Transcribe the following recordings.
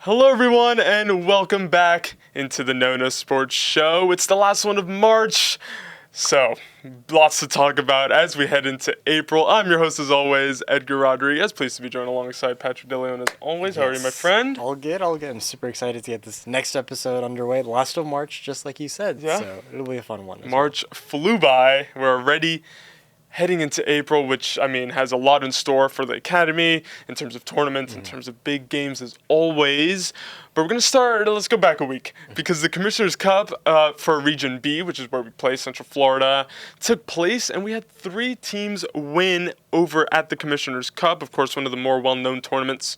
Hello everyone and welcome back into the NONA Sports Show. It's the last one of March, so lots to talk about as we head into April. I'm your host as always, Edgar Rodriguez. Pleased to be joined alongside Patrick Deleon as always. How are you, my friend? All good. I'm super excited to get this next episode underway. The last of March, just like you said. Yeah. So it'll be a fun one. March flew by. We're already heading into April, which, has a lot in store for the Academy in terms of tournaments, in terms of big games as always. But we're going to let's go back a week, because the Commissioner's Cup for Region B, which is where we play, Central Florida, took place, and we had 3 teams win over at the Commissioner's Cup. Of course, one of the more well-known tournaments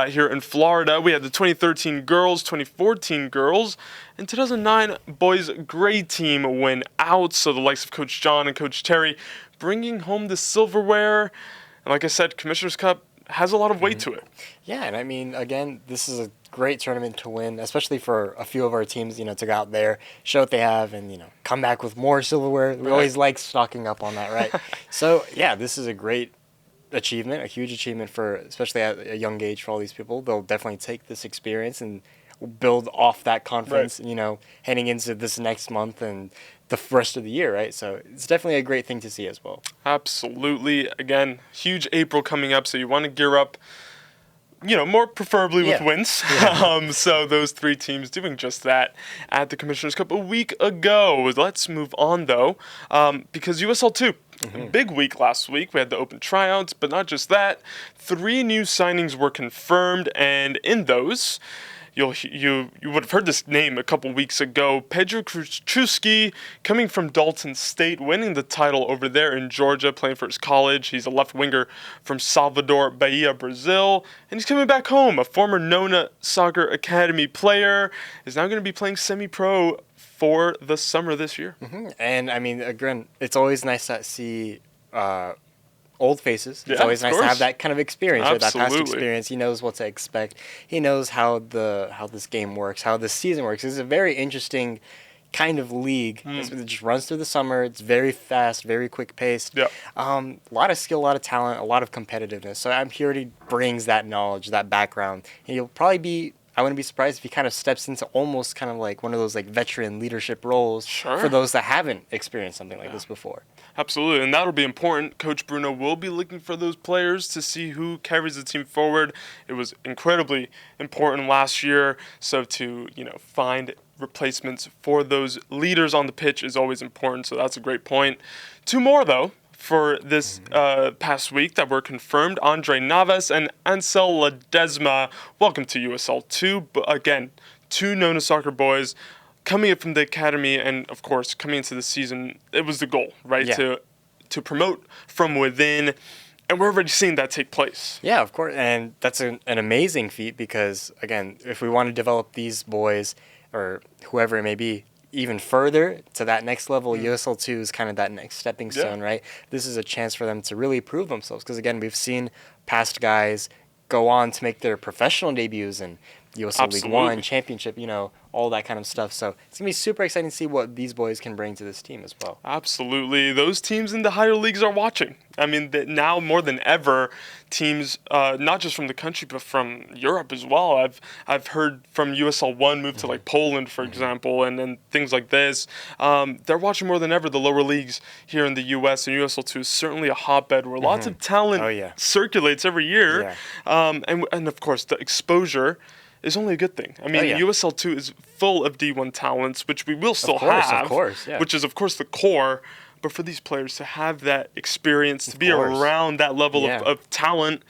here in Florida. We had the 2013 girls, 2014 girls, and 2009 boys grade team win out. So the likes of Coach John and Coach Terry bringing home the silverware. And like I said, Commissioner's Cup has a lot of weight to it. Yeah, and again, this is a great tournament to win, especially for a few of our teams, to go out there, show what they have, and, come back with more silverware. We always like stocking up on that, right? So, yeah, this is a great achievement, a huge achievement for, especially at a young age for all these people. They'll definitely take this experience and build off that confidence, heading into this next month and the rest of the year, right? So it's definitely a great thing to see as well. Absolutely. Again, huge April coming up, so you want to gear up, more preferably with wins. Yeah. So those 3 teams doing just that at the Commissioner's Cup a week ago. Let's move on, though, because USL 2. Big week last week. We had the open tryouts, but not just that. 3 new signings were confirmed, and in those, you would have heard this name a couple weeks ago. Pedro Krzyzewski, coming from Dalton State, winning the title over there in Georgia, playing for his college. He's a left winger from Salvador, Bahia, Brazil, and he's coming back home. A former NONA Soccer Academy player is now going to be playing semi-pro for the summer this year. And again, it's always nice to see old faces. It's Yeah, always nice to have that kind of experience, right? That past Absolutely. experience. He knows what to expect. He knows how this game works, how this season works. It's a very interesting kind of league. It just runs through the summer. It's very fast, very quick paced. Yeah. A lot of skill, a lot of talent, a lot of competitiveness. So I'm sure he brings that knowledge, that background. And he'll probably be, I wouldn't be surprised if he kind of steps into almost kind of like one of those like veteran leadership roles for those that haven't experienced something like this before. Absolutely, and that'll be important. Coach Bruno will be looking for those players to see who carries the team forward. It was incredibly important last year, so to find replacements for those leaders on the pitch is always important, so that's a great point. 2 more, though, for this past week that were confirmed. Andre Navas and Ansel Ledesma, welcome to USL 2. But again, 2 NONA soccer boys coming up from the academy, and of course, coming into the season, it was the goal, right? Yeah. To promote from within, and we're already seeing that take place. Yeah, of course, and that's an amazing feat because, again, if we want to develop these boys or whoever it may be even further to that next level, USL 2 is kind of that next stepping stone, right? This is a chance for them to really prove themselves because, again, we've seen past guys go on to make their professional debuts in USL League One, Championship, all that kind of stuff. So it's going to be super exciting to see what these boys can bring to this team as well. Absolutely. Those teams in the higher leagues are watching. Now more than ever, teams, not just from the country, but from Europe as well. I've heard from USL 1 move to like Poland, for example, and things like this. They're watching more than ever the lower leagues here in the U.S., and USL 2 is certainly a hotbed where lots of talent circulates every year. Yeah. And of course, the exposure is only a good thing. USL 2 is full of D1 talents, which we will still have. Of course, yeah. Which is, of course, the core. But for these players to have that experience, to be around that level of talent,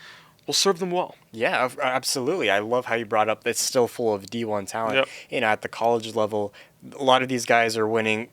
will serve them well. Yeah, absolutely. I love how you brought up it's still full of D1 talent. Yep. At the college level, a lot of these guys are winning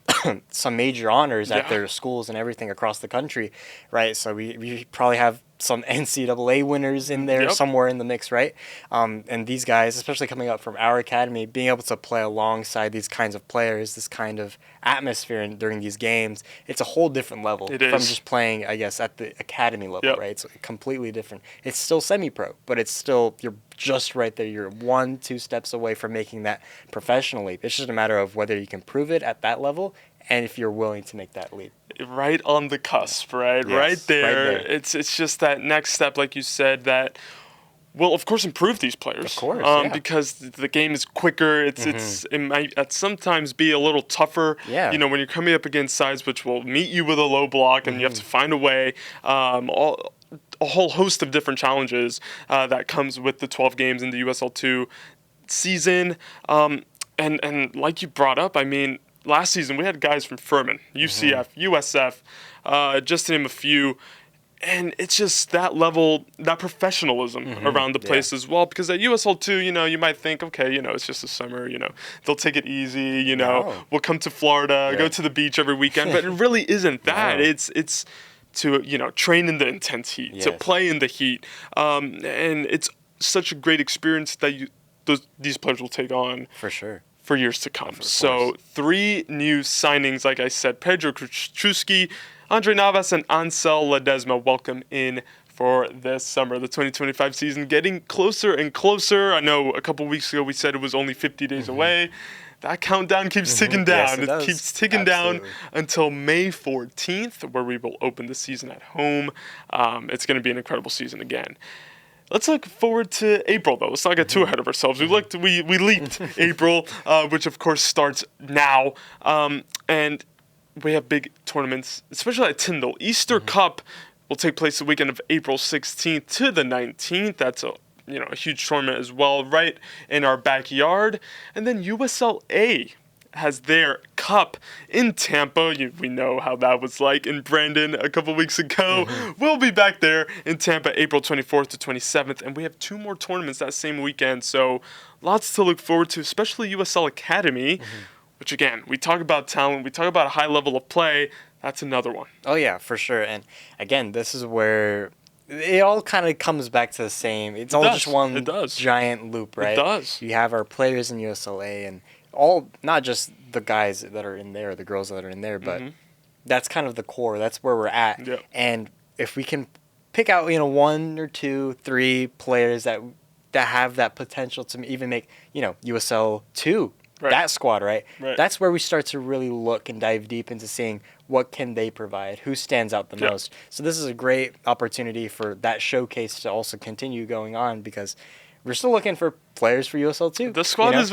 some major honors at their schools and everything across the country, right? So we probably have some NCAA winners in there somewhere in the mix, right? And these guys, especially coming up from our academy, being able to play alongside these kinds of players, this kind of atmosphere during these games, it's a whole different level from just playing, I guess, at the academy level, right? It's completely different. It's still semi-pro, but it's still, you're just right there. You're 1-2 steps away from making that professional leap. It's just a matter of whether you can prove it at that level and if you're willing to make that leap. Right on the cusp, right? Yes, right there. Right there. It's just that next step, like you said, that will of course improve these players. Of course, because the game is quicker. It might sometimes be a little tougher. Yeah. You know, when you're coming up against sides which will meet you with a low block and you have to find a way. A whole host of different challenges that comes with the 12 games in the USL2 season. And like you brought up, I mean, last season we had guys from Furman, UCF, USF, just to name a few. And it's just that level, that professionalism around the place as well. Because at USL2, you know, you might think, okay, you know, it's just the summer, you know, they'll take it easy, you know, we'll come to Florida, go to the beach every weekend. But it really isn't that. It's to, you know, train in the intense heat, to play in the heat. And it's such a great experience that these players will take on. For sure. For years to come. So 3 new signings, like I said, Pedro Krzyzewski, Andre Navas, and Ansel Ledesma welcome in for this summer. The 2025 season getting closer and closer. I know a couple weeks ago we said it was only 50 days away. That countdown keeps ticking down. Yes, it keeps ticking down until May 14th, where we will open the season at home. It's going to be an incredible season again. Let's look forward to April, though. Let's not get too ahead of ourselves. We leaped April, which of course starts now, and we have big tournaments, especially at Tyndall. Easter Cup will take place the weekend of April 16th to the 19th. That's a huge tournament as well, right in our backyard. And then USLA has their cup in Tampa. We know how that was like in Brandon a couple weeks ago. We'll be back there in Tampa April 24th to 27th, and we have 2 more tournaments that same weekend, so lots to look forward to, especially USL Academy, which again, we talk about talent, we talk about a high level of play. That's another one. Oh yeah, for sure. And again, this is where it all kind of comes back to the same. It's all just one giant loop, right? It does. You have our players in USLA and all, not just the guys that are in there, the girls that are in there, but that's kind of the core. That's where we're at. Yep. And if we can pick out, 1 or 2, 3 players that have that potential to even make, USL 2, that squad, right? That's where we start to really look and dive deep into seeing what can they provide, who stands out the most. So this is a great opportunity for that showcase to also continue going on, because we're still looking for players for USL 2. The squad is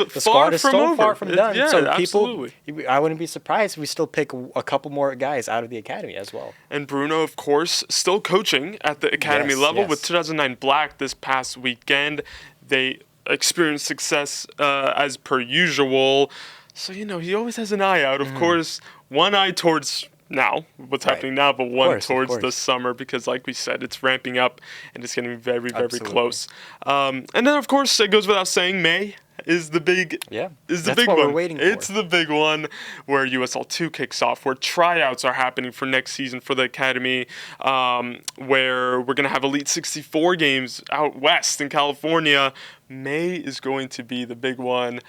still far from done. Yeah, so absolutely. I wouldn't be surprised if we still pick a couple more guys out of the academy as well. And Bruno, of course, still coaching at the academy level with 2009 Black this past weekend. They experienced success as per usual. So, he always has an eye out. Of course, one eye towards now, what's happening now, but one towards the summer, because like we said, it's ramping up and it's getting very, very close. And then, of course, it goes without saying, May is the big big one. We're waiting for. It's the big one where USL 2 kicks off, where tryouts are happening for next season for the academy, where we're going to have Elite 64 games out west in California. May is going to be the big one.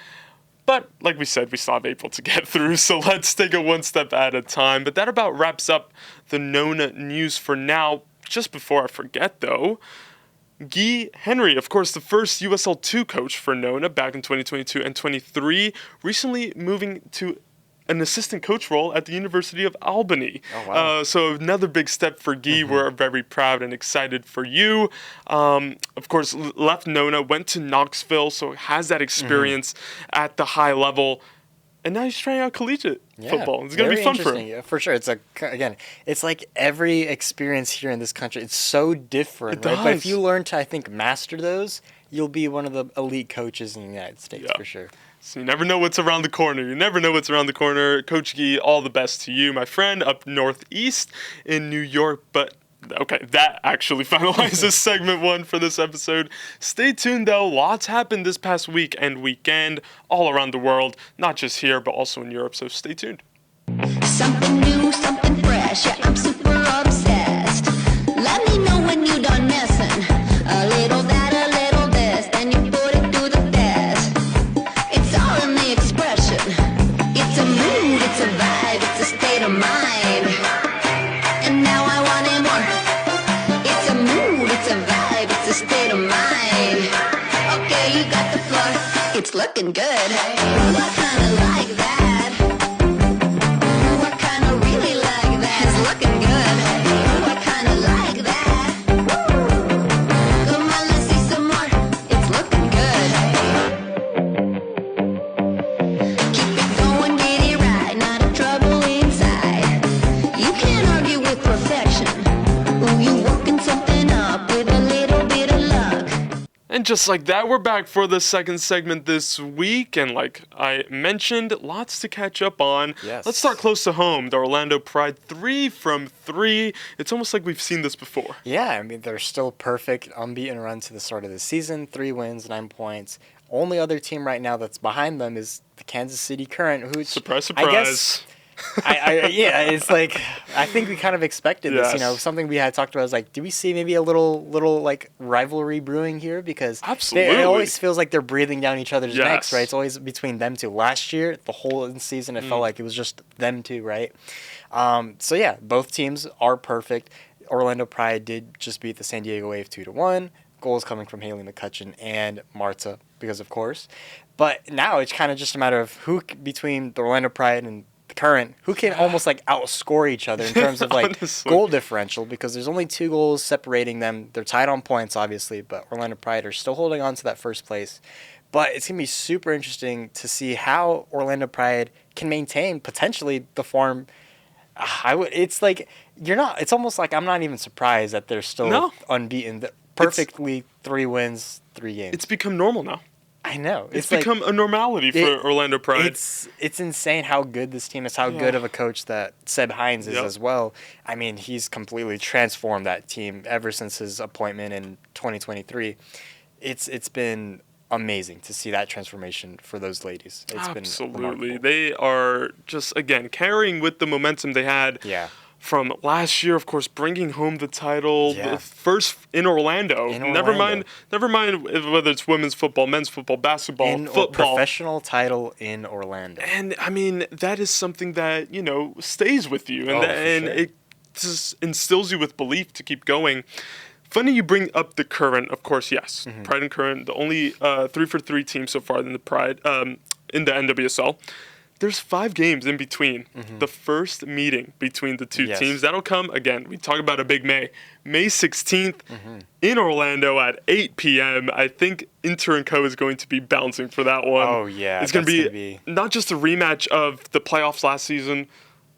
But like we said, we still have April to get through, so let's take it one step at a time. But that about wraps up the NONA news for now. Just before I forget, though, Guy Henry, of course, the first USL 2 coach for NONA back in 2022 and 23, recently moving to an assistant coach role at the University of Albany. Oh, wow. So another big step for Guy. We're very proud and excited for you. Of course, left NONA, went to Knoxville, so has that experience at the high level. And now he's trying out collegiate football. It's going to be fun for him. Yeah, for sure. It's like every experience here in this country, it's so different, right? But if you learn to, I think, master those, you'll be one of the elite coaches in the United States, for sure. So you never know what's around the corner. Coach Guy, all the best to you, my friend, up northeast in New York. But, okay, that actually finalizes segment 1 for this episode. Stay tuned, though. Lots happened this past week and weekend all around the world, not just here, but also in Europe. So stay tuned. Something new, something fresh. Yeah, I'm super obsessed. Let me know when you're done messing. A little that, a little this, then you put it to the test. It's all in the expression. It's a mood, it's a vibe, it's a state of mind. And now I want it more. It's a mood, it's a vibe, it's a state of mind. Okay, you got the floor. It's looking good. What kind of like that? What kind of really like that? It's looking good. What kind of like that? Come on, let's see some more. And just like that, we're back for the second segment this week. And like I mentioned, lots to catch up on. Yes. Let's start close to home. The Orlando Pride, 3 from 3. It's almost like we've seen this before. Yeah, I mean, they're still perfect, unbeaten run to the start of the season. 3 wins, 9 points. Only other team right now that's behind them is the Kansas City Current, who Surprise, surprise. I guess, yeah, it's like I think we kind of expected this. You know, something we had talked about was like, do we see maybe a little like rivalry brewing here? Because Absolutely. it always feels like they're breathing down each other's Yes. necks, right? It's always between them two. Last year, the whole season, it felt like it was just them two, right? So yeah, both teams are perfect. Orlando Pride did just beat the San Diego Wave 2-1. Goals coming from Haley McCutcheon and Marta, because of course. But now it's kind of just a matter of who between the Orlando Pride and the Current, who can almost like outscore each other in terms of like goal differential, because there's only 2 goals separating them. They're tied on points, obviously, but Orlando Pride are still holding on to that first place. But it's going to be super interesting to see how Orlando Pride can maintain potentially the form. It's like it's almost like I'm not even surprised that they're still unbeaten. Perfectly 3 wins, 3 games. It's become normal now. I know. It's become a normality for Orlando Pride. It's insane how good this team is, how good of a coach that Seb Hines is as well. I mean, he's completely transformed that team ever since his appointment in 2023. It's been amazing to see that transformation for those ladies. It's been remarkable. They are just, again, carrying with the momentum they had. Yeah. From last year, of course, bringing home the title, the first in Orlando. Never mind whether it's women's football, men's football, basketball, football. Professional title in Orlando. And, I mean, that is something that, stays with you. And, it just instills you with belief to keep going. Funny you bring up the Current, of course, yes. Mm-hmm. Pride and Current, the only 3 for 3 team so far in the Pride, in the NWSL. There's 5 games in between the first meeting between the two teams. That'll come, again, we talk about a big May 16th in Orlando at 8 p.m. I think Inter & Co. is going to be bouncing for that one. Oh, yeah. It's going to be not just a rematch of the playoffs last season,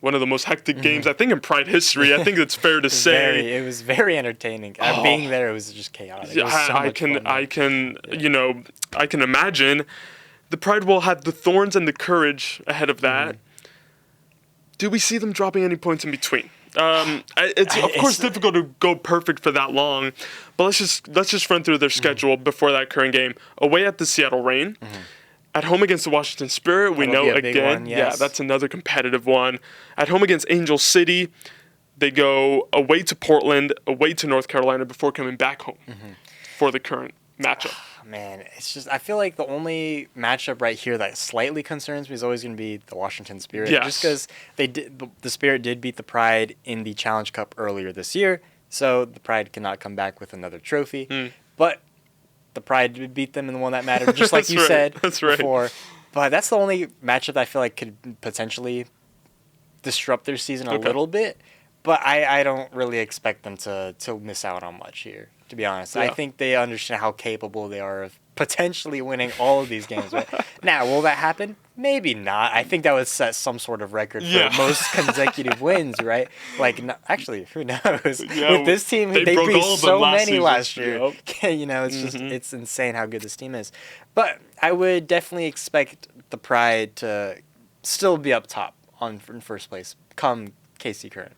one of the most hectic games, I think, in Pride history. I think it's fair to say. It was very entertaining. Being there, it was just chaotic. Yeah, I can imagine. The Pride will have the Thorns and the Courage ahead of that. Do we see them dropping any points in between? It's of course difficult to go perfect for that long, but let's just run through their schedule before that current game. Away at the Seattle Reign, at home against the Washington Spirit. We know again, that's another competitive one. At home against Angel City, they go away to Portland, away to North Carolina before coming back home for the current matchup. Man, it's just, I feel like the only matchup right here that slightly concerns me is always going to be the Washington Spirit. Yes. Just because the Spirit did beat the Pride in the Challenge Cup earlier this year, so the Pride cannot come back with another trophy. But the Pride did beat them in the one that mattered, just like you said before. But that's the only matchup that I feel like could potentially disrupt their season a little bit. But I don't really expect them to miss out on much here, to be honest. I think they understand how capable they are of potentially winning all of these games. But now, will that happen? Maybe not. I think that would set some sort of record for most consecutive wins, right? Like, no, actually, who knows? With this team, they beat so many last year. It's just it's insane how good this team is. But I would definitely expect the Pride to still be up top in first place come KC Current.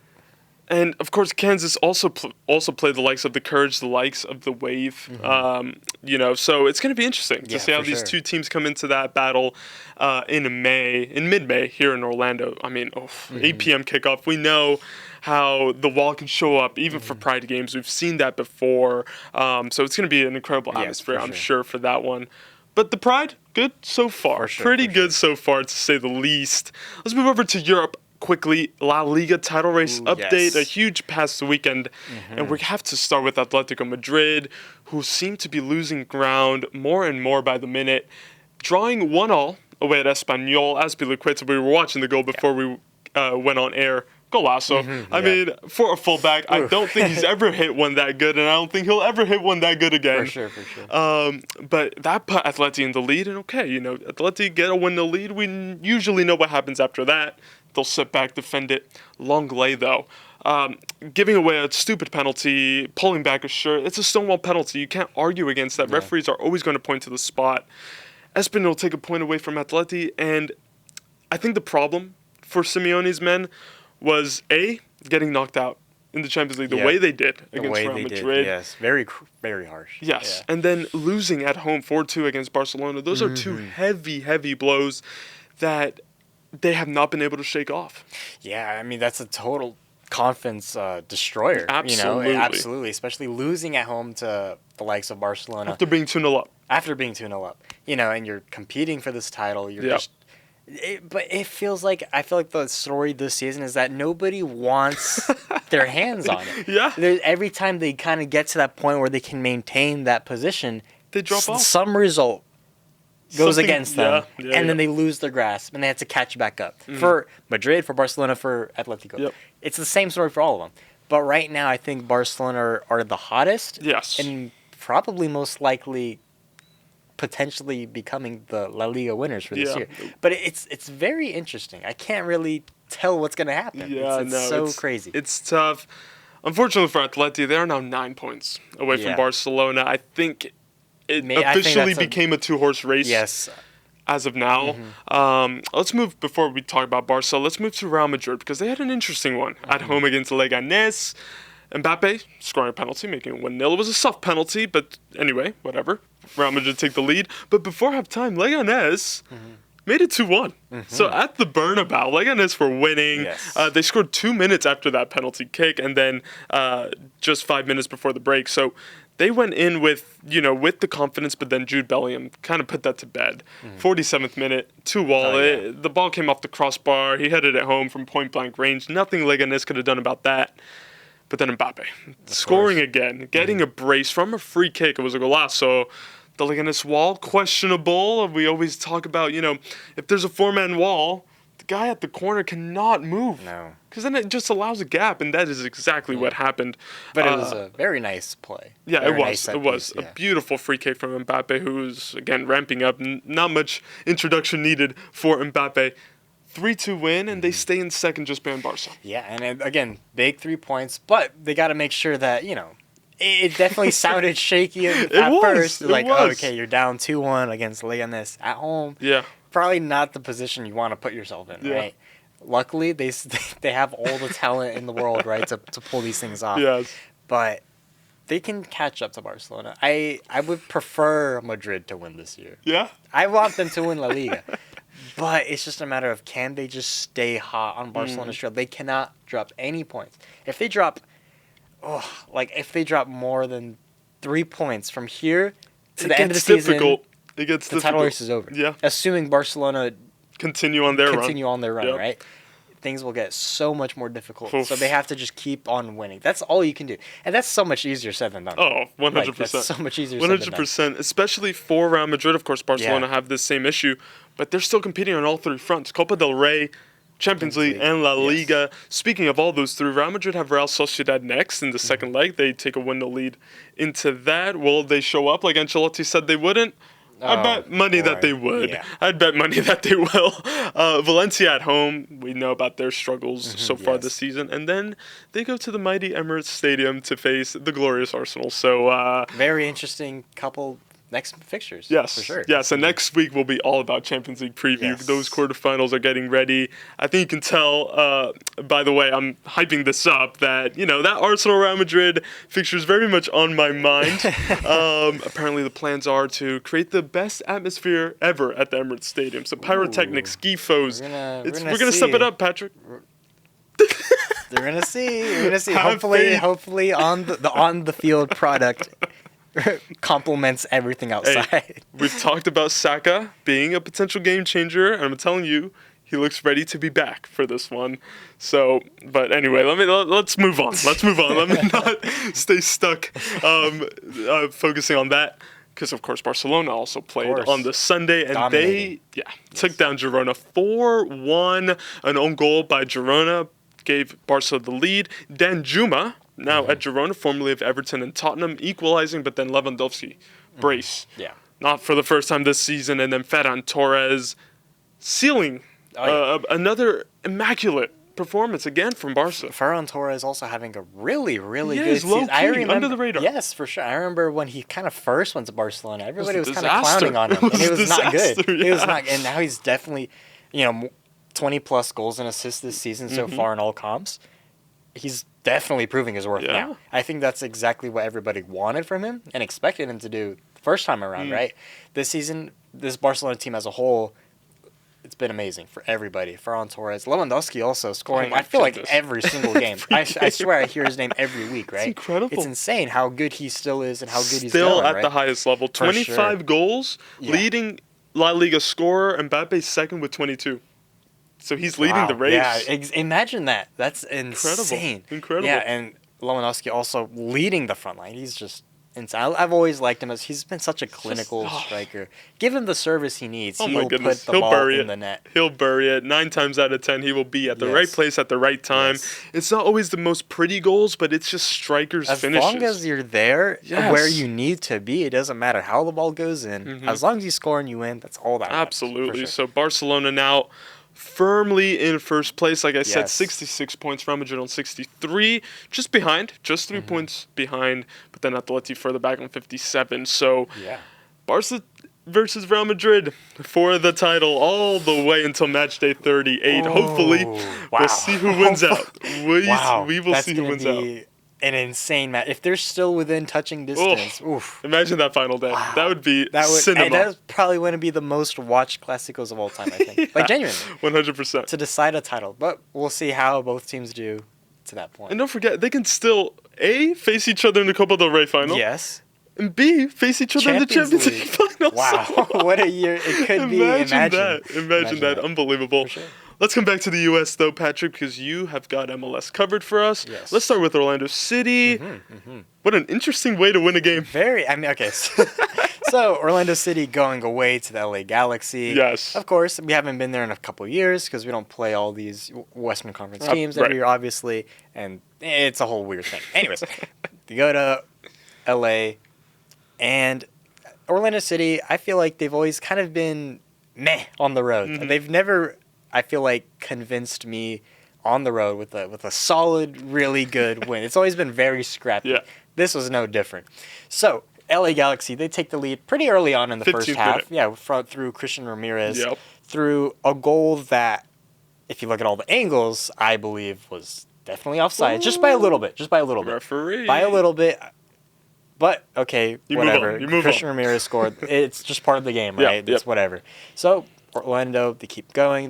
And, of course, Kansas also played the likes of the Courage, the likes of the Wave. So it's going to be interesting to see how these two teams come into that battle in mid-May here in Orlando. I mean, 8 p.m. kickoff. We know how the wall can show up even for Pride games. We've seen that before. So it's going to be an incredible atmosphere, I'm sure, for that one. But the Pride, good so far. Pretty good so far, to say the least. Let's move over to Europe. Quickly, La Liga title race update, a huge past weekend. And we have to start with Atletico Madrid, who seem to be losing ground more and more by the minute. Drawing 1-1 away at Espanyol, Azpilicueta. We were watching the goal before we went on air. Golazo. I mean, for a fullback, I don't think he's ever hit one that good, and I don't think he'll ever hit one that good again. For sure. But that put Atleti in the lead, and Atleti get a win the lead. We usually know what happens after that. they'll sit back, defend it. Longley, though, giving away a stupid penalty, pulling back a shirt, it's a stonewall penalty. You can't argue against that. Yeah. Referees are always going to point to the spot. Espin will take a point away from Atleti, and I think the problem for Simeone's men was, A, getting knocked out in the Champions League the way they did against Real Madrid. Yes, very, very harsh. Yes, and then losing at home 4-2 against Barcelona. Those are two heavy, heavy blows that they have not been able to shake off. Yeah, I mean, that's a total confidence destroyer. Absolutely. Absolutely, especially losing at home to the likes of Barcelona. After being 2-0 up. And you're competing for this title. You're just... but I feel like the story this season is that nobody wants their hands on it. Yeah. Every time they kind of get to that point where they can maintain that position, they drop off. Some result goes against them, and then they lose their grasp, and they have to catch back up. For Madrid, for Barcelona, for Atletico. Yep. It's the same story for all of them. But right now, I think Barcelona are the hottest. Yes. And probably most likely potentially becoming the La Liga winners for this year. But it's very interesting. I can't really tell what's going to happen. Yeah, it's crazy. It's tough. Unfortunately for Atleti, they are now 9 points away from Barcelona. I think it officially became a two-horse race as of now. Let's move, before we talk about Barca, let's move to Real Madrid, because they had an interesting one at home against Leganés. Mbappe scoring a penalty, making it 1-0. It was a soft penalty, but anyway, whatever. Real Madrid take the lead. But before halftime, Leganés made it 2-1. So at the Bernabeu, Leganés were winning. Yes. They scored 2 minutes after that penalty kick, and then just 5 minutes before the break. So they went in with the confidence, but then Jude Bellingham kind of put that to bed. 47th minute, 2-2. The ball came off the crossbar. He headed it home from point-blank range. Nothing Leganés could have done about that. But then Mbappe, scoring again, getting a brace from a free kick. It was a golazo. The Leganés wall, questionable. We always talk about, if there's a four-man wall, the guy at the corner cannot move. No. Because then it just allows a gap, and that is exactly what happened. But it was a very nice play. Yeah, it was. A beautiful free kick from Mbappe, who's, again, ramping up. Not much introduction needed for Mbappe. 3-2 win, and they stay in second just behind Barca. Yeah, and again, big 3 points, but they got to make sure that, it definitely sounded shaky at first. Okay, you're down 2-1 against Leganés at home. Yeah. Probably not the position you want to put yourself in, right? Luckily, they have all the talent in the world, right, to pull these things off. Yes. But they can catch up to Barcelona. I would prefer Madrid to win this year. Yeah? I want them to win La Liga. But it's just a matter of, can they just stay hot on Barcelona's trail? They cannot drop any points. If they drop more than 3 points from here to the end of the season, it gets the title race is over. Yeah. Assuming Barcelona continue on their run, right? Things will get so much more difficult. Oof. So they have to just keep on winning. That's all you can do. And that's so much easier said than done. Oh, 100%. That's so much easier said than done. 100%. Especially for Real Madrid, of course, Barcelona have this same issue. But they're still competing on all three fronts. Copa del Rey, Champions League, and La Liga. Yes. Speaking of all those three, Real Madrid have Real Sociedad next in the second leg. They take a 1-0 lead into that. Will they show up like Ancelotti said they wouldn't? I bet money that they would. Yeah. I'd bet money that they will. Valencia at home, we know about their struggles so far this season. And then they go to the mighty Emirates Stadium to face the glorious Arsenal. So very interesting couple next fixtures. Yes, for sure. Yes, and next week will be all about Champions League preview. Yes. Those quarterfinals are getting ready. I think you can tell, by the way, I'm hyping this up, that, that Arsenal-Real Madrid fixture is very much on my mind. Apparently the plans are to create the best atmosphere ever at the Emirates Stadium. So pyrotechnics, skifos. We're gonna step it up, Patrick. We're gonna see. Hopefully on the field product complements everything outside. Hey, we've talked about Saka being a potential game changer, and I'm telling you, he looks ready to be back for this one. So, but anyway, let's move on. Let me not stay stuck focusing on that, because of course Barcelona also played on the Sunday, and dominating. they took down Girona 4-1. An own goal by Girona gave Barca the lead. Dan Juma, now at Girona, formerly of Everton and Tottenham, equalizing, but then Lewandowski, brace. Yeah. Not for the first time this season, and then Ferran Torres sealing Another immaculate performance again from Barca. Ferran Torres also having a really good he's season. low-key, under the radar. Yes, for sure. I remember when he kind of first went to Barcelona, everybody was kind of disaster. clowning on him, and it was not good. Disaster, He was yeah. not, and now he's definitely, 20 plus goals and assists this season so far in all comps. He's definitely proving his worth now. I think that's exactly what everybody wanted from him and expected him to do the first time around, right? This season, this Barcelona team as a whole, it's been amazing for everybody. Ferran Torres, Lewandowski also scoring. I feel like every single game. I swear I hear his name every week, right? It's incredible. It's insane how good he still is and how good he's Still going, at right? the highest level. For 25 sure. goals, Yeah. leading La Liga scorer. Mbappe's second with 22. So he's leading the race. Yeah, imagine that. That's insane. Incredible. Yeah, and Lewandowski also leading the front line. He's just insane. I've always liked him as he's been such a clinical striker. Give him the service he needs. Oh He'll my goodness. put the He'll ball bury in it. the net. He'll bury it. 9 times out of 10, he will be at the right place at the right time. Yes. It's not always the most pretty goals, but it's just strikers' As finishes. long as you're there Yes. where you need to be, it doesn't matter how the ball goes in. As long as you score and you win, that's all that matters. Absolutely. For sure. So Barcelona now firmly in first place. Like I said, Yes. 66 points. Real Madrid on 63. Just behind. Just 3 points behind. But then Atleti further back on 57. So Yeah. Barca versus Real Madrid for the title all the way until match day 38. Hopefully, Wow. we'll see who wins out. Wow. We will That's see who gonna wins out. be an insane match. If they're still within touching distance, oof. Imagine that final day. Wow. That would be And cinema. that's probably going to be the most watched Clásicos of all time, I think. Like, genuinely. 100%. To decide a title. But we'll see how both teams do to that point. And don't forget, they can still, A, face each other in the Copa del Rey final. Yes. And B, face each other in the Champions League final. Wow. What a year it could be. Imagine that. Imagine that. Unbelievable. For sure. Let's come back to the U.S., though, Patrick, because you have got MLS covered for us. Yes. Let's start with Orlando City. What an interesting way to win a game. Okay. So, Orlando City going away to the LA Galaxy. Yes. Of course, we haven't been there in a couple of years because we don't play all these Western Conference teams right. every year, obviously. And it's a whole weird thing. Anyways, you go to LA and Orlando City, I feel like they've always kind of been meh on the road. They've never, I feel like, convinced me on the road with a solid, really good win. It's always been very scrappy. Yeah. This was no different. So, LA Galaxy, they take the lead pretty early on in the first 15th half. minute. Yeah, through Christian Ramirez. Yep. Through a goal that, if you look at all the angles, I believe was definitely offside. Just by a little bit. Referee. By a little bit. But, okay, You move whatever. on, you move Christian on. Ramirez scored. It's just part of the game, right? Yep. It's whatever. So, Orlando, they keep going.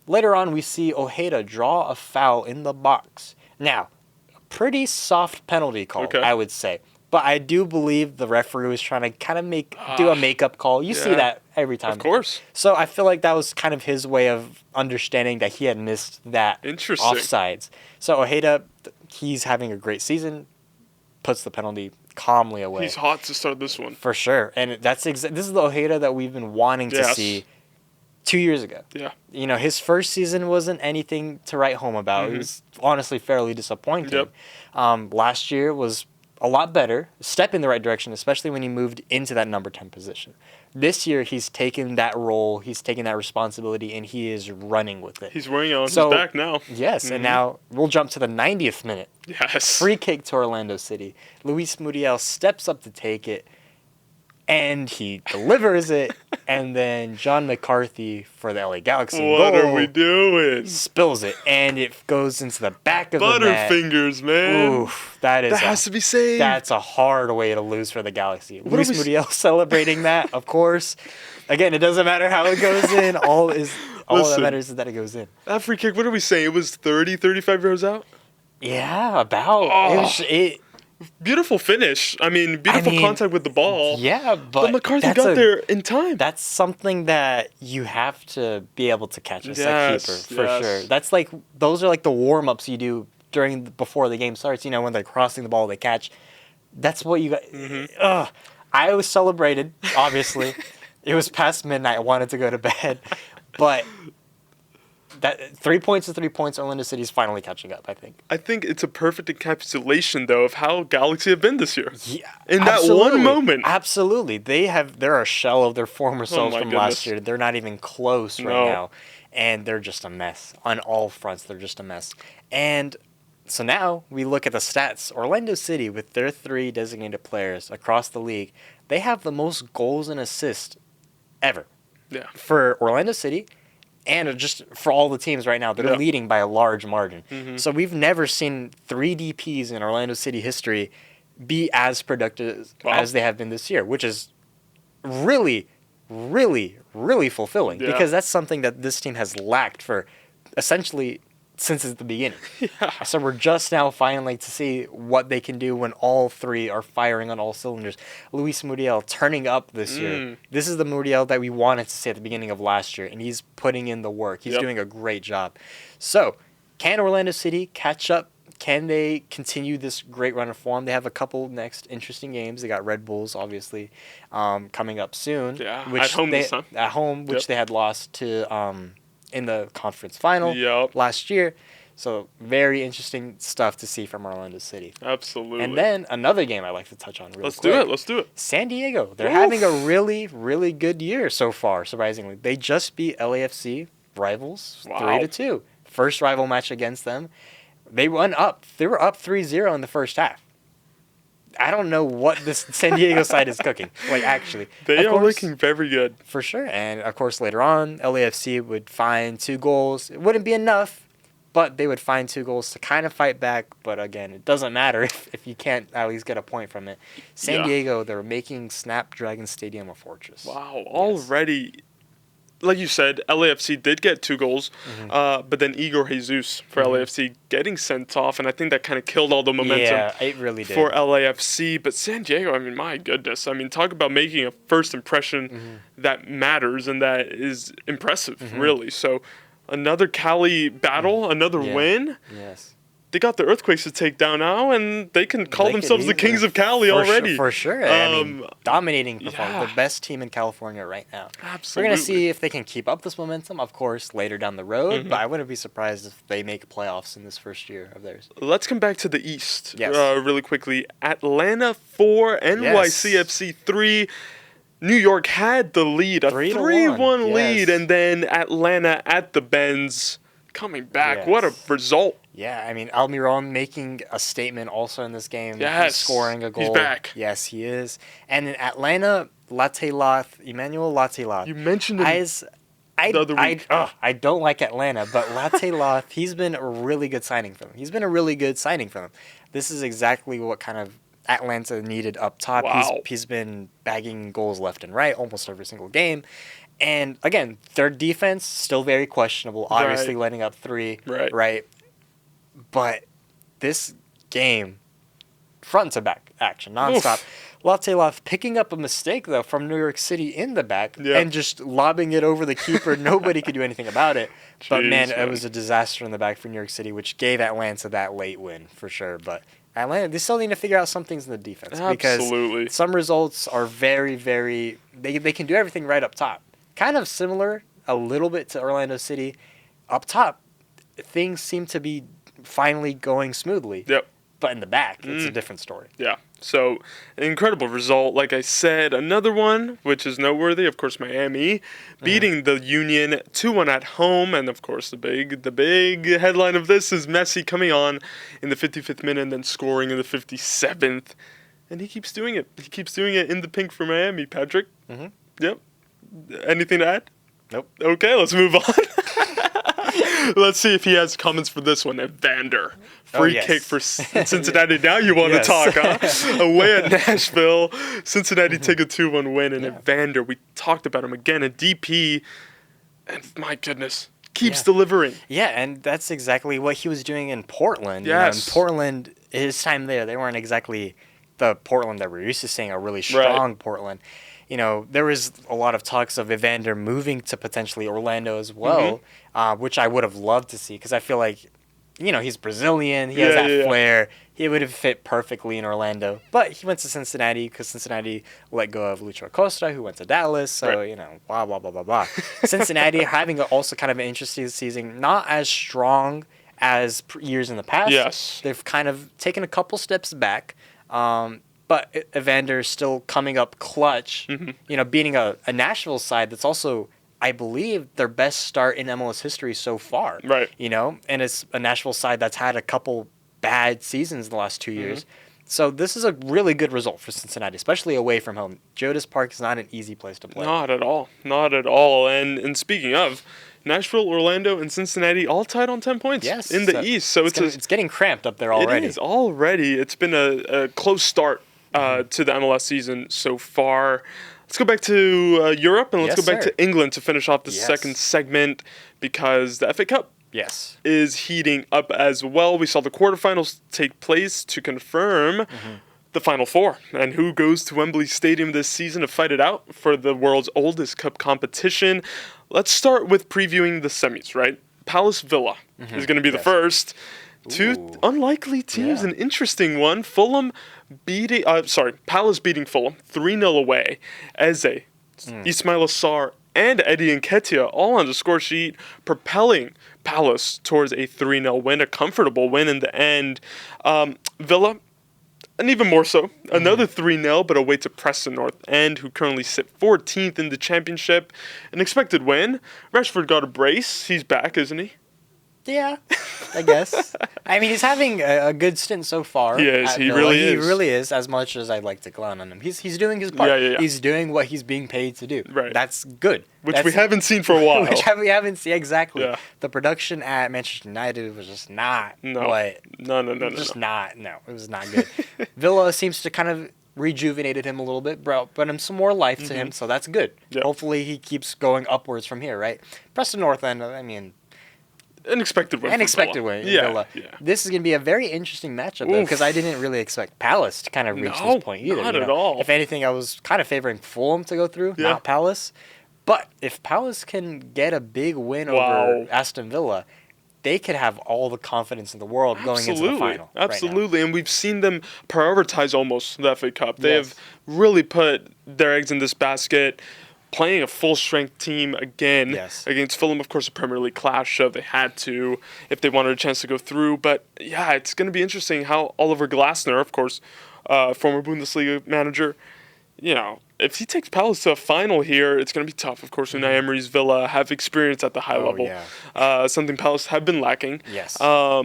Later on, we see Ojeda draw a foul in the box. Now, a pretty soft penalty call, Okay. I would say. But I do believe the referee was trying to kind of do a makeup call. You see yeah. that every time. Of course. So I feel like that was kind of his way of understanding that he had missed that Interesting. offsides. So Ojeda, he's having a great season, puts the penalty calmly away. He's hot to start this one. For sure. And this is the Ojeda that we've been wanting to Yes. see 2 years ago. Yeah. His first season wasn't anything to write home about. It was honestly fairly disappointing. Yep. Last year was a lot better, a step in the right direction, especially when he moved into that number 10 position. This year, he's taken that role, he's taken that responsibility, and he is running with it. He's wearing it on So- his back now. Yes, and now we'll jump to the 90th minute. Yes. Free kick to Orlando City. Luis Muriel steps up to take it, and he delivers it, and then John McCarthy for the LA Galaxy What goal are we doing? spills it, and it goes into the back of the net. Butterfingers, man. Oof, that has to be saved. That's a hard way to lose for the Galaxy. What Luis are we Muriel celebrating that, of course. Again, it doesn't matter how it goes in. All that Listen. matters is that it goes in. That free kick, what are we saying? It was 30, 35 yards out? Yeah, about. Oh. Beautiful finish. I mean, beautiful contact with the ball. Yeah, But McCarthy got there in time. That's something that you have to be able to catch as a Yes, keeper, for yes. sure. That's those are like the warm-ups you do before the game starts. When they're crossing the ball, they catch. That's what you got. I was celebrated, obviously. It was past midnight. I wanted to go to bed. But that 3 points is 3 points. Orlando City's finally catching up, I think. I think it's a perfect encapsulation, though, of how Galaxy have been this year. Yeah, in that one moment. Absolutely. They're a shell of their former selves my from goodness. last year. They're not even close right now. And they're just a mess. On all fronts, they're just a mess. And so now we look at the stats. Orlando City, with their 3 designated players across the league, they have the most goals and assists ever. Yeah. For Orlando City, and just for all the teams right now, they're leading by a large margin. So we've never seen 3 DPs in Orlando City history be as productive as they have been this year, which is really, really, really fulfilling because that's something that this team has lacked for essentially since the beginning. So we're just now finally to see what they can do when all 3 are firing on all cylinders. Luis Muriel turning up this year. This is the Muriel that we wanted to see at the beginning of last year, and he's putting in the work. He's doing a great job. So can Orlando City catch up? Can they continue this great run of form? They have a couple next interesting games. They got Red Bulls, obviously, coming up soon. Yeah, which at home this time. At home, which they had lost to in the conference final last year. So very interesting stuff to see from Orlando City. Absolutely. And then another game I'd like to touch on real quick. Let's do it. San Diego. They're having a really, really good year so far, surprisingly. They just beat LAFC rivals 3-2. First rival match against them. They went up. They were up 3-0 in the first half. I don't know what this San Diego side is cooking. Like, actually. They are looking very good. For sure. And, of course, later on, LAFC would find 2 goals. It wouldn't be enough, but they would find 2 goals to kind of fight back. But, again, it doesn't matter if you can't at least get a point from it. San Diego, they're making Snapdragon Stadium a fortress. Wow. Already, like you said, LAFC did get 2 goals, but then Igor Jesus for LAFC getting sent off, and I think that kind of killed all the momentum. Yeah, it really did. For LAFC, but San Diego, I mean, my goodness. I mean, talk about making a first impression that matters and that is impressive, really. So another Cali battle, another win. Yes. They got the Earthquakes to take down now, and they can call themselves the Kings of Cali already. For sure. I mean, dominating performance. The best team in California right now. Absolutely. We're going to see if they can keep up this momentum, of course, later down the road, but I wouldn't be surprised if they make playoffs in this first year of theirs. Let's come back to the East really quickly. Atlanta 4, NYCFC 3. New York had the lead, a 3-1 lead, and then Atlanta at the Benz coming back. What a result. Yeah, I mean, Almiron making a statement also in this game. Yes. Scoring a goal. He's back. Yes, he is. And in Atlanta, Emmanuel Lateloth. You mentioned him the other week. I don't like Atlanta, but Lateloth, he's been a really good signing for them. This is exactly what kind of Atlanta needed up top. Wow. He's been bagging goals left and right almost every single game. And again, their defense still very questionable. Obviously, letting up 3. Right. But this game, front to back action, nonstop. Lateloff picking up a mistake though from New York City in the back and just lobbing it over the keeper. Nobody could do anything about it. But man, it was a disaster in the back for New York City, which gave Atlanta that late win for sure. But Atlanta, they still need to figure out some things in the defense because some results are very, very. They can do everything right up top. Kind of similar a little bit to Orlando City. Up top, things seem to be finally going smoothly. But in the back, it's a different story. Yeah. So, an incredible result. Like I said, another one, which is noteworthy. Of course, Miami beating the Union 2-1 at home. And, of course, the big headline of this is Messi coming on in the 55th minute and then scoring in the 57th. And he keeps doing it. He keeps doing it in the pink for Miami, Patrick. Yep. Anything to add? Nope. Okay, let's move on. Let's see if he has comments for this one. Evander. Free kick for Cincinnati. Now you want to talk, huh? Away at Nashville. Cincinnati take a 2-1 win. And Evander, we talked about him again. A DP. And my goodness, keeps delivering. Yeah, and that's exactly what he was doing in Portland. Yes. In Portland, his time there, they weren't exactly the Portland that we're used to seeing, a really strong Portland. You know, there was a lot of talks of Evander moving to potentially Orlando as well, which I would have loved to see because I feel like he's Brazilian. He has that flair. He would have fit perfectly in Orlando. But he went to Cincinnati because Cincinnati let go of Lucho Acosta, who went to Dallas. So, blah, blah, blah, blah, blah. Cincinnati having also kind of an interesting season. Not as strong as years in the past. Yes. They've kind of taken a couple steps back. But Evander is still coming up clutch. Beating a Nashville side that's also, I believe, their best start in MLS history so far. Right. And it's a Nashville side that's had a couple bad seasons in the last 2 years. So this is a really good result for Cincinnati, especially away from home. Geodis Park is not an easy place to play. Not at all. Not at all. And speaking of, Nashville, Orlando, and Cincinnati all tied on 10 points in the East. So it's getting cramped up there already. It is already. It's been a close start to the MLS season so far. Let's go back to Europe, and let's go back to England to finish off the second segment, because the FA Cup is heating up as well. We saw the quarterfinals take place to confirm the Final Four and who goes to Wembley Stadium this season to fight it out for the world's oldest cup competition. Let's start with previewing the semis, right? Palace Villa is going to be the first. Two unlikely teams, an interesting one. Palace beating Fulham 3-0 away. Eze, Ismail Assar, and Eddie Nketiah all on the score sheet, propelling Palace towards a 3-0 win, a comfortable win in the end. Villa, and even more so, another 3-0, but away to Preston North End, who currently sit 14th in the championship. An expected win. Rashford got a brace. He's back, isn't he? Yeah, I guess. I mean, he's having a good stint so far. He is. He really is. He really is, as much as I'd like to clown on him. He's doing his part. Yeah. He's doing what he's being paid to do. Right. That's good. We haven't seen for a while. We haven't seen, exactly. Yeah. The production at Manchester United was just not what... No. Not. No, it was not good. Villa seems to kind of rejuvenated him a little bit, brought him some more life to him, so that's good. Yep. Hopefully he keeps going upwards from here, right? Preston North End, I mean... An expected win. Villa. This is going to be a very interesting matchup, though, because I didn't really expect Palace to kind of reach this point either. Not at all. If anything, I was kind of favoring Fulham to go through, not Palace. But if Palace can get a big win over Aston Villa, they could have all the confidence in the world going into the final. Absolutely. And we've seen them prioritize almost the FA Cup. They have really put their eggs in this basket, playing a full-strength team again against Fulham, of course, a Premier League clash, so they had to if they wanted a chance to go through. But, yeah, it's going to be interesting how Oliver Glasner, of course, former Bundesliga manager, if he takes Palace to a final here, it's going to be tough. Of course, Unai Emery's Villa have experience at the high level, something Palace have been lacking. So,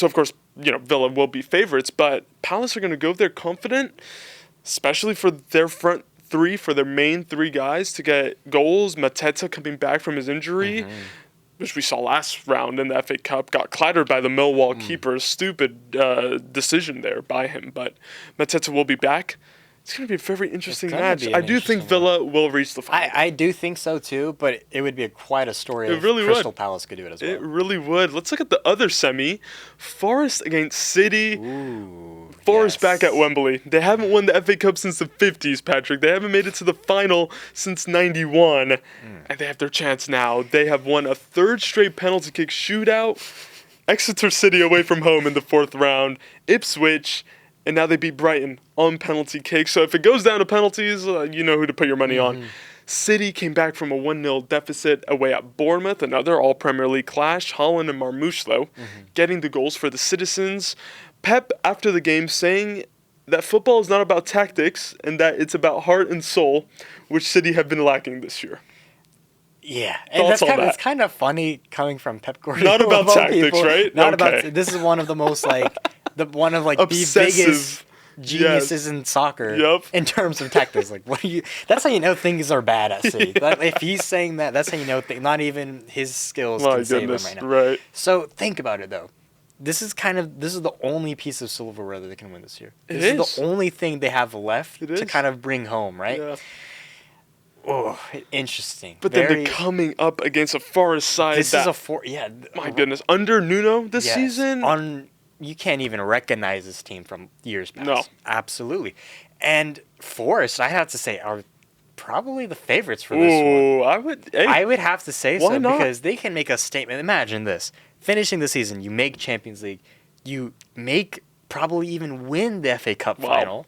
of course, Villa will be favorites, but Palace are going to go there confident, especially for their front three, for their main three guys to get goals. Mateta coming back from his injury, which we saw last round in the FA Cup, got clattered by the Millwall keeper. Stupid decision there by him, but Mateta will be back. It's going to be a very interesting match. I do think Villa will reach the final. I do think so too, but it would be quite a story if Crystal Palace could do it as well. It really would. Let's look at the other semi. Forest against City. Forest back at Wembley. They haven't won the FA Cup since the 50s, Patrick. They haven't made it to the final since 91. And they have their chance now. They have won a third straight penalty kick shootout. Exeter City away from home in the fourth round. Ipswich. And now they beat Brighton on penalty kicks. So if it goes down to penalties, you know who to put your money on. City came back from a 1-0 deficit away at Bournemouth, another all-Premier League clash. Holland and Marmoush, though, getting the goals for the citizens. Pep, after the game, saying that football is not about tactics and that it's about heart and soul, which City have been lacking this year. Yeah, and it's kind of funny coming from Pep Guardiola. Not about tactics, right? Not about. This is one of the most the biggest geniuses in soccer in terms of tactics. Like, what do you? That's how you know things are bad at City. If he's saying that, that's how you know not even his skills can save him right now. Right. So think about it though. This is the only piece of silverware that they can win this year. This is the only thing they have left to kind of bring home, right? Yeah. Oh, interesting. But then they're coming up against a Forest side. My goodness, under Nuno this season. You can't even recognize this team from years past. No. Absolutely. And Forest, I have to say, are probably the favorites for this one. I would have to say so because they can make a statement. Imagine this. finishing the season, you make Champions League, you make probably even win the FA Cup Wow. final.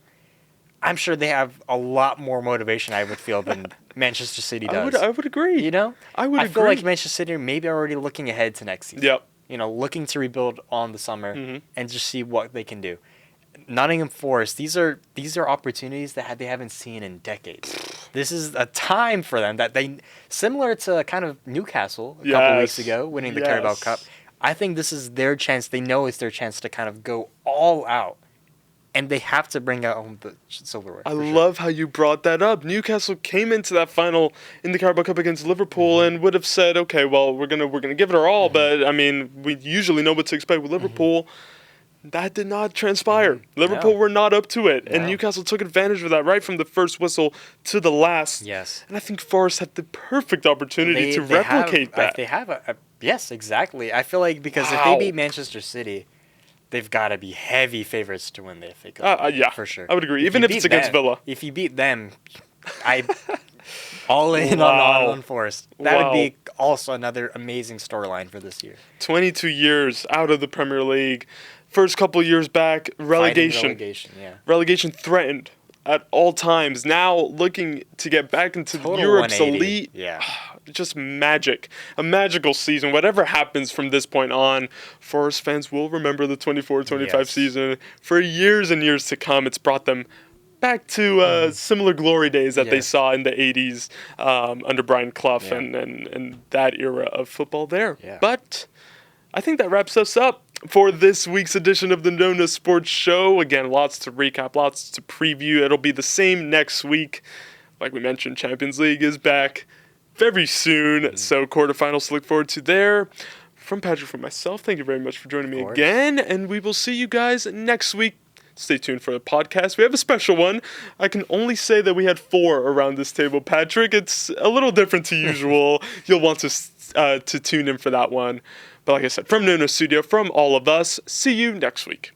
I'm sure they have a lot more motivation, I would feel, than Manchester City does. I would agree. You know? I would I feel agree. like Manchester City are maybe already looking ahead to next season. Yep. You know, looking to rebuild on the summer Mm-hmm. and just see what they can do. Nottingham Forest, these are opportunities that they haven't seen in decades. This is a time for them that they, similar to kind of Newcastle a couple weeks ago, winning the Carabao Cup. I think this is their chance. They know it's their chance to kind of go all out. And they have to bring out home the silverware. I love how you brought that up. Newcastle came into that final in the Carabao Cup against Liverpool and would have said, okay, well, we're gonna give it our all, but I mean, we usually know what to expect with Liverpool. That did not transpire. Liverpool were not up to it, and Newcastle took advantage of that right from the first whistle to the last. Yes. And I think Forest had the perfect opportunity to replicate that. They have yes, exactly. I feel like because if they beat Manchester City, they've got to be heavy favorites to win the FA Cup. Yeah, for sure. I would agree, even if it's against Villa. If you beat them, I all in on Forest. That would be also another amazing storyline for this year. 22 years out of the Premier League. First couple years back, relegation threatened at all times. Now looking to get back into Europe's elite. Yeah. Just magic. A magical season. Whatever happens from this point on, Forest fans will remember the 24-25 season for years and years to come. It's brought them back to similar glory days that they saw in the 80s under Brian Clough and that era of football there. Yeah. But I think that wraps us up for this week's edition of the NONA Sports Show. Again, lots to recap, lots to preview. It'll be the same next week. Like we mentioned, Champions League is back very soon, so quarterfinals to look forward to there. From Patrick, from myself, thank you very much for joining me again, and we will see you guys next week. Stay tuned for the podcast. We have a special one. I can only say that we had 4 around this table, Patrick. It's a little different to usual. You'll want to tune in for that one. But like I said, from NONA Studio, from all of us, see you next week.